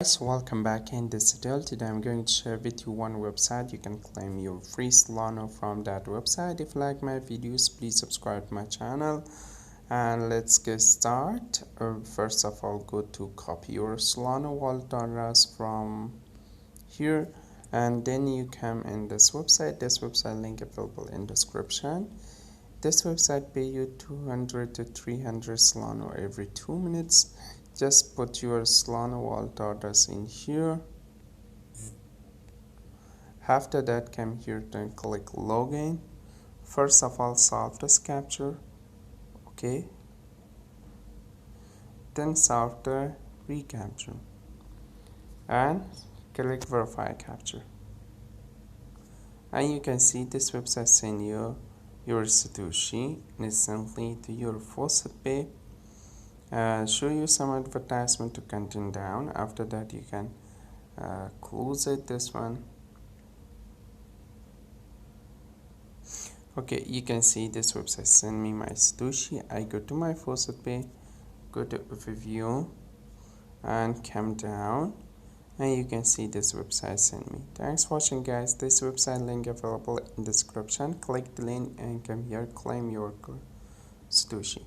Guys, welcome back. In this tutorial today I'm going to share with you one website. You can claim your free Solana from that website. If you like my videos, please subscribe to my channel and let's get started. First of all, go to copy your Solana wallet address from here, and then you come in this website. This website link available in description. This website pay you 200 to 300 Solana every 2 minutes. Just put your Solana wallet address in here. After that, come here and click login. First of all, solve this captcha. Okay. Then solve the recaptcha and click verify captcha. And you can see this website send you your Satoshi instantly to your faucetpay. Show you some advertisement to continue down. After that you can close it, this one. Okay, you can see this website send me my Satoshi. I go to my faucetpay, go to overview and come down, and you can see this website send me. Thanks for watching, guys. This website link available in description. Click the link and come here, claim your Satoshi.